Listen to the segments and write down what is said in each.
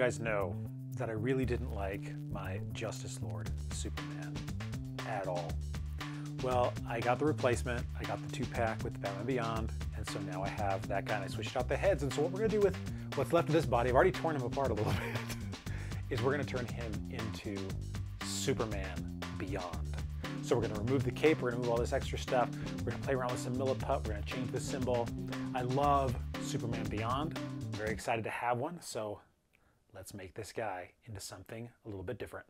guys know that I really didn't like my Justice Lord Superman at all. Well, I got the replacement. I got the 2-pack with the Batman Beyond, and so now I have that guy, and I switched out the heads. And so what we're gonna do with what's left of this body, I've already torn him apart a little bit, is we're gonna turn him into Superman Beyond. So we're gonna remove the cape, we're gonna remove all this extra stuff, we're gonna play around with some milliput, we're gonna change the symbol. I love Superman Beyond. I'm very excited to have one, so let's make this guy into something a little bit different.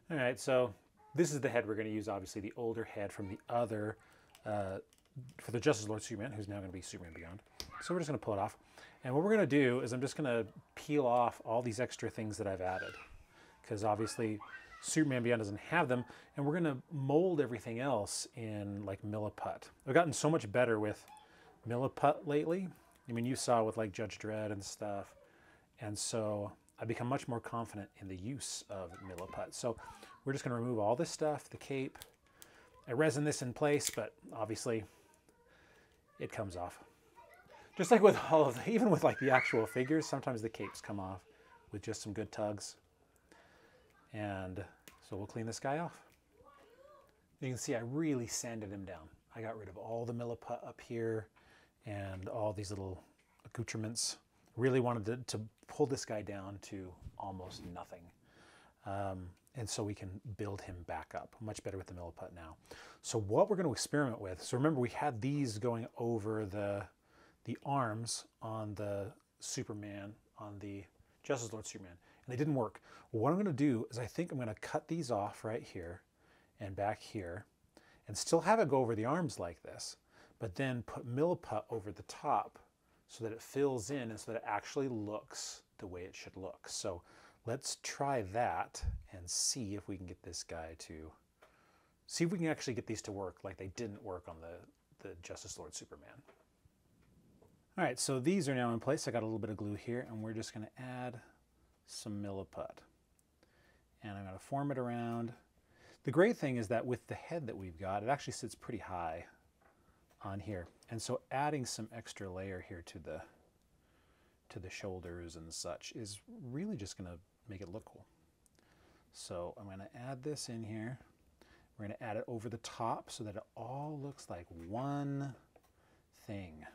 All right, so this is the head we're gonna use, obviously the older head from the other, for the Justice Lord Superman, who's now gonna be Superman Beyond. So we're just gonna pull it off. And what we're gonna do is I'm just gonna peel off all these extra things that I've added, because obviously Superman Beyond doesn't have them, and we're gonna mold everything else in like milliput. I've gotten so much better with milliput lately. I mean, you saw with like Judge Dredd and stuff, and so I've become much more confident in the use of milliput. So we're just gonna remove all this stuff, the cape. I resin this in place, but obviously it comes off. Just like with all of even with like the actual figures, sometimes the capes come off with just some good tugs. And so we'll clean this guy off. You can see I really sanded him down. I got rid of all the milliput up here and all these little accoutrements. Really wanted to pull this guy down to almost nothing. And so we can build him back up much better with the milliput now. So what we're going to experiment with, so remember we had these going over the arms on the Superman, on the Justice Lord Superman, and they didn't work. Well, what I'm going to do is I think I'm going to cut these off right here and back here and still have it go over the arms like this, but then put milliput over the top so that it fills in and so that it actually looks the way it should look. So let's try that and see if we can get this guy to, see if we can actually get these to work like they didn't work on the Justice Lord Superman. All right, so these are now in place. I got a little bit of glue here, and we're just gonna add some milliput. And I'm gonna form it around. The great thing is that with the head that we've got, it actually sits pretty high on here. And so adding some extra layer here to the shoulders and such is really just gonna make it look cool. So I'm gonna add this in here. We're gonna add it over the top so that it all looks like one thing.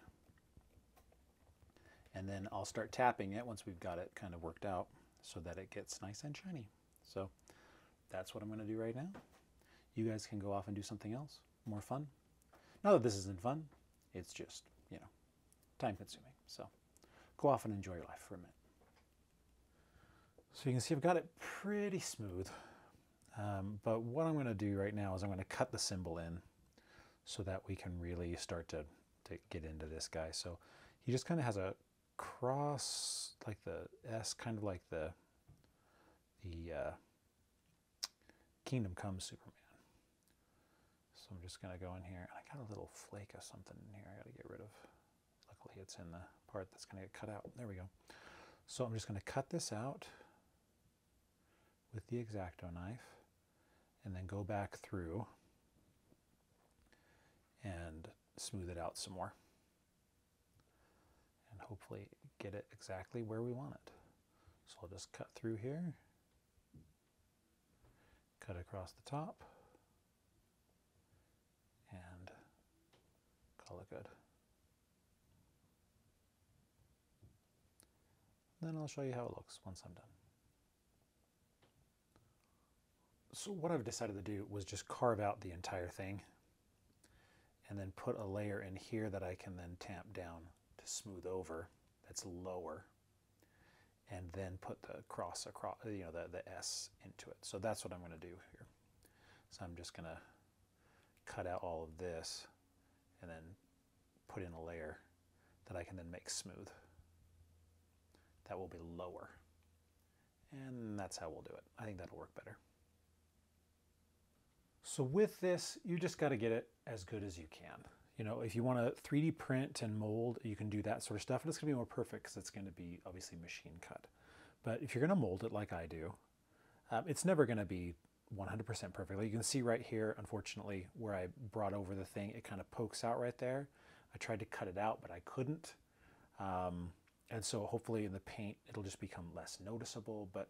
And then I'll start tapping it once we've got it kind of worked out so that it gets nice and shiny. So that's what I'm gonna do right now. You guys can go off and do something else, more fun. Not that this isn't fun, it's just, you know, time consuming. So go off and enjoy your life for a minute. So you can see I've got it pretty smooth. But what I'm gonna do right now is I'm gonna cut the symbol in so that we can really start to get into this guy. So he just kind of has a cross, like the S, kind of like the Kingdom Come Superman. So I'm just gonna go in here, and I got a little flake of something in here I gotta get rid of. Luckily it's in the part that's gonna get cut out. There we go. So I'm just gonna cut this out with the X-Acto knife and then go back through and smooth it out some more. And hopefully get it exactly where we want it. So I'll just cut through here, cut across the top, and call it good. Then I'll show you how it looks once I'm done. So what I've decided to do was just carve out the entire thing and then put a layer in here that I can then tamp down to smooth over, that's lower, and then put the cross across, you know, the S into it. So that's what I'm gonna do here. So I'm just gonna cut out all of this and then put in a layer that I can then make smooth. That will be lower. And that's how we'll do it. I think that'll work better. So with this, you just got to get it as good as you can. You know, if you want to 3D print and mold, you can do that sort of stuff. And it's going to be more perfect because it's going to be obviously machine cut. But if you're going to mold it like I do, it's never going to be 100% perfect. You can see right here, unfortunately, where I brought over the thing, it kind of pokes out right there. I tried to cut it out, but I couldn't. And so hopefully in the paint, it'll just become less noticeable, but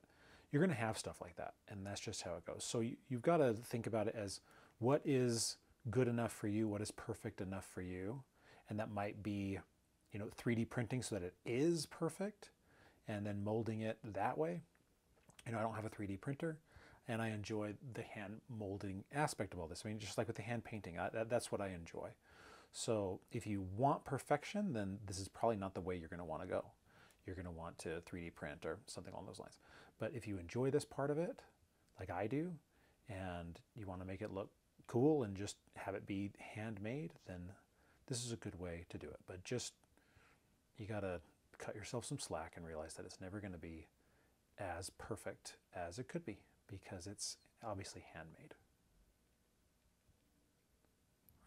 you're going to have stuff like that. And that's just how it goes. So you've got to think about it as what is good enough for you? What is perfect enough for you? And that might be, 3D printing so that it is perfect and then molding it that way. I don't have a 3D printer and I enjoy the hand molding aspect of all this. I mean, just like with the hand painting, that's what I enjoy. So if you want perfection, then this is probably not the way you're going to want to go. You're going to want to 3D print or something along those lines. But if you enjoy this part of it, like I do, and you want to make it look cool and just have it be handmade, then this is a good way to do it. But just, you got to cut yourself some slack and realize that it's never going to be as perfect as it could be because it's obviously handmade.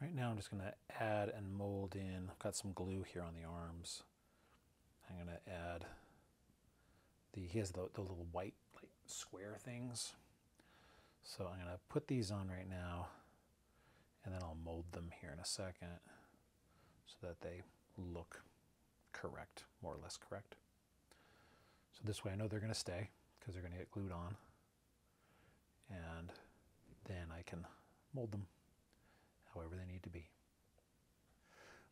Right now I'm just going to add and mold in. I've got some glue here on the arms. I'm going to add he has the little white like square things. So I'm going to put these on right now and then I'll mold them here in a second so that they look correct, more or less correct. So this way I know they're going to stay because they're going to get glued on. And then I can mold them however they need to be.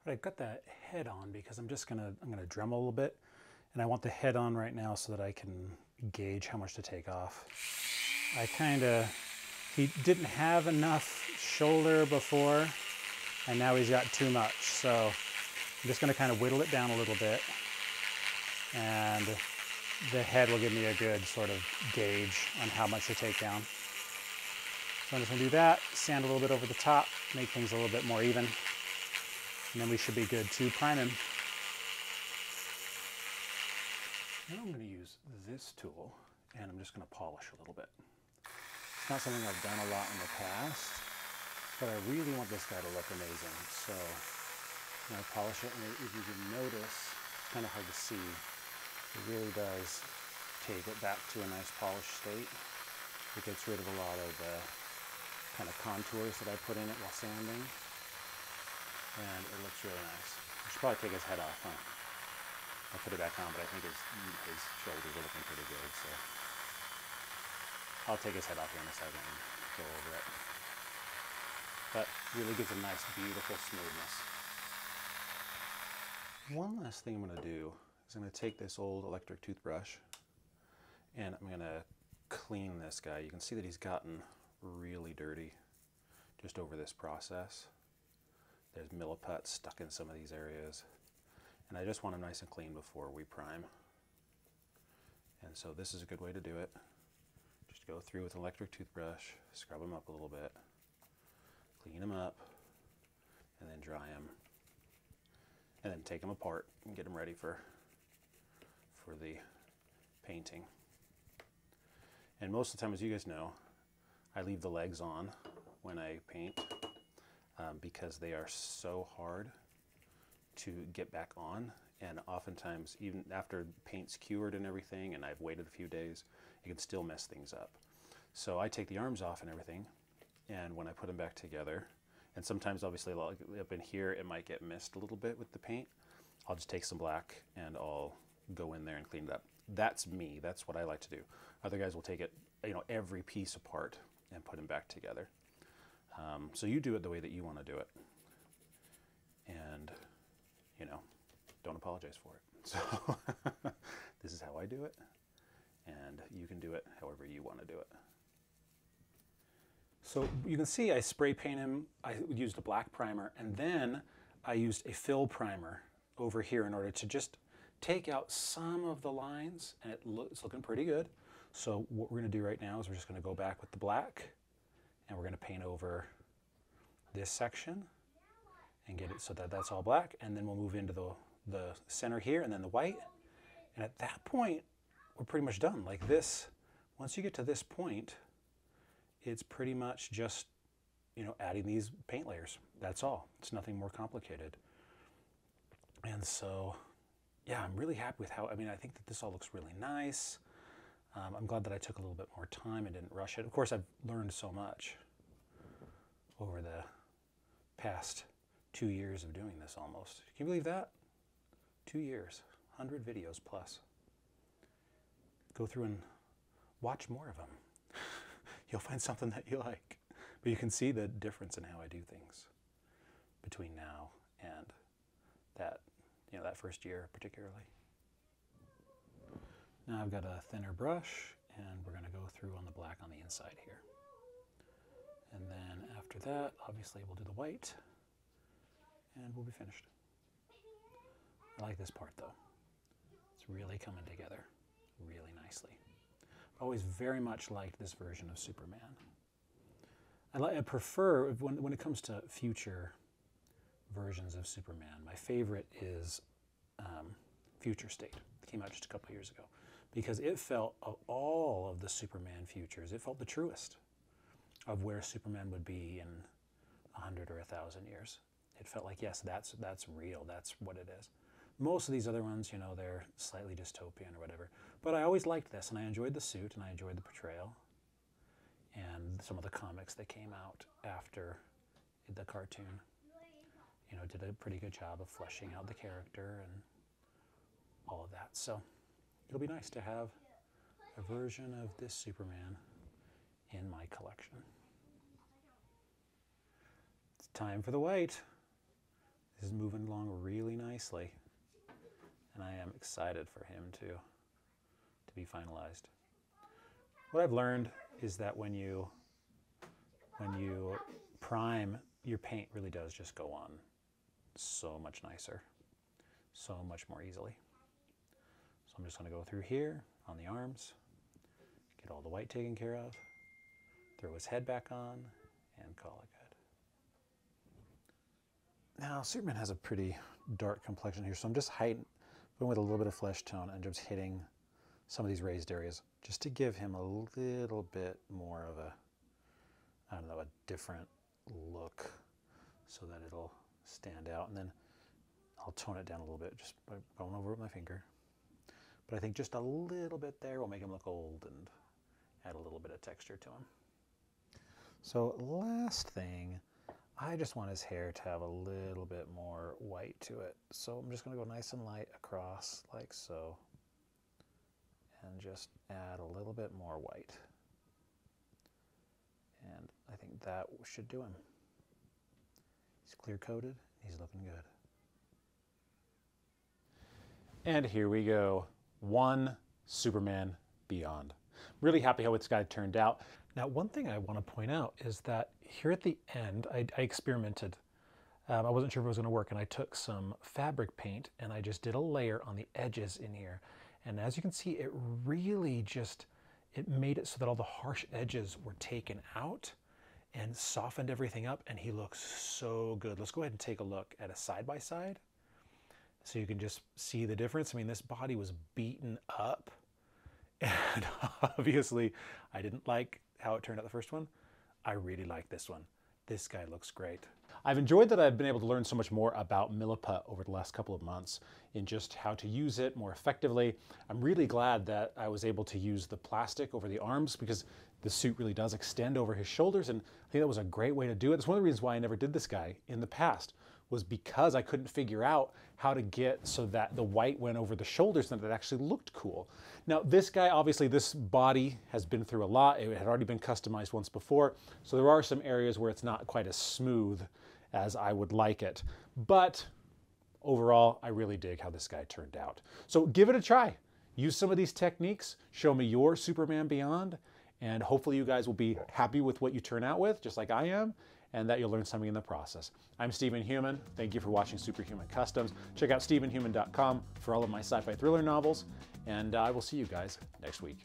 But I've got that head on because I'm gonna Dremel a little bit, and I want the head on right now so that I can gauge how much to take off. He didn't have enough shoulder before, and now he's got too much. So I'm just gonna kind of whittle it down a little bit, and the head will give me a good sort of gauge on how much to take down. So I'm just going to do that, sand a little bit over the top, make things a little bit more even, and then we should be good to prime him. Now I'm going to use this tool, and I'm just going to polish a little bit. It's not something I've done a lot in the past, but I really want this guy to look amazing. So I'm going to polish it, and if you can notice, it's kind of hard to see. It really does take it back to a nice polished state. It gets rid of a lot of the kind of contours that I put in it while sanding, and it looks really nice. I should probably take his head off, huh? I'll put it back on, but I think his shoulders are looking pretty good, so I'll take his head off here in a second and go over it. But really gives a nice, beautiful smoothness. One last thing I'm going to do is I'm going to take this old electric toothbrush and I'm going to clean this guy. You can see that he's gotten really dirty just over this process. There's milliput stuck in some of these areas, and I just want him nice and clean before we prime. And so this is a good way to do it. Just go through with an electric toothbrush, scrub him up a little bit, clean him up, and then dry him, and then take him apart and get him ready for the painting. And most of the time, as you guys know, I leave the legs on when I paint because they are so hard to get back on. And oftentimes, even after paint's cured and everything, and I've waited a few days, it can still mess things up. So I take the arms off and everything, and when I put them back together, and sometimes obviously up in here it might get missed a little bit with the paint, I'll just take some black and I'll go in there and clean it up. That's me, that's what I like to do. Other guys will take it, every piece apart and put them back together. So you do it the way that you want to do it. And, don't apologize for it. So this is how I do it. And you can do it however you want to do it. So you can see I spray paint him. I used a black primer, and then I used a fill primer over here in order to just take out some of the lines, and it's looking pretty good. So what we're going to do right now is we're just going to go back with the black, and we're going to paint over this section and get it so that that's all black, and then we'll move into the center here and then the white. And at that point, we're pretty much done. Like this, once you get to this point, it's pretty much just, adding these paint layers. That's all. It's nothing more complicated. And so, yeah, I'm really happy with how, I think that this all looks really nice. I'm glad that I took a little bit more time and didn't rush it. Of course, I've learned so much over the past 2 years of doing this almost. Can you believe that? 2 years. 100 videos plus. Go through and watch more of them. You'll find something that you like. But you can see the difference in how I do things between now and that, that first year particularly. Now I've got a thinner brush, and we're going to go through on the black on the inside here. And then after that, obviously we'll do the white, and we'll be finished. I like this part though. It's really coming together really nicely. I've always very much liked this version of Superman. I prefer, when it comes to future versions of Superman, my favorite is Future State. It came out just a couple years ago. Because it felt, of all of the Superman futures, it felt the truest of where Superman would be in 100 or 1,000 years. It felt like, yes, that's real, that's what it is. Most of these other ones, they're slightly dystopian or whatever. But I always liked this, and I enjoyed the suit, and I enjoyed the portrayal, and some of the comics that came out after the cartoon, did a pretty good job of fleshing out the character and all of that. So it'll be nice to have a version of this Superman in my collection. It's time for the white. This is moving along really nicely, and I am excited for him to be finalized. What I've learned is that when you prime, your paint really does just go on so much nicer, so much more easily. So I'm just going to go through here on the arms, get all the white taken care of, throw his head back on, and call it good. Now, Superman has a pretty dark complexion here, so I'm just going with a little bit of flesh tone and just hitting some of these raised areas just to give him a little bit more of a different look so that it'll stand out. And then I'll tone it down a little bit just by going over it with my finger. But I think just a little bit there will make him look old and add a little bit of texture to him. So last thing, I just want his hair to have a little bit more white to it. So I'm just going to go nice and light across like so, and just add a little bit more white. And I think that should do him. He's clear coated, he's looking good. And here we go. One Superman Beyond. Really happy how this guy turned out. Now, one thing I want to point out is that here at the end, I experimented. I wasn't sure if it was going to work, and I took some fabric paint and I just did a layer on the edges in here. And as you can see, it really it made it so that all the harsh edges were taken out and softened everything up, and he looks so good. Let's go ahead and take a look at a side-by-side so you can just see the difference. I mean, this body was beaten up, and obviously I didn't like how it turned out the first one. I really like this one. This guy looks great. I've enjoyed that I've been able to learn so much more about Milliput over the last couple of months in just how to use it more effectively. I'm really glad that I was able to use the plastic over the arms because the suit really does extend over his shoulders, and I think that was a great way to do it. It's one of the reasons why I never did this guy in the past, was because I couldn't figure out how to get so that the white went over the shoulders and that it actually looked cool. Now this guy, obviously this body has been through a lot. It had already been customized once before, so there are some areas where it's not quite as smooth as I would like it. But overall, I really dig how this guy turned out. So give it a try. Use some of these techniques, show me your Superman Beyond, and hopefully you guys will be happy with what you turn out with, just like I am, and that you'll learn something in the process. I'm Stephen Human. Thank you for watching Superhuman Customs. Check out stephenhuman.com for all of my sci-fi thriller novels, and I will see you guys next week.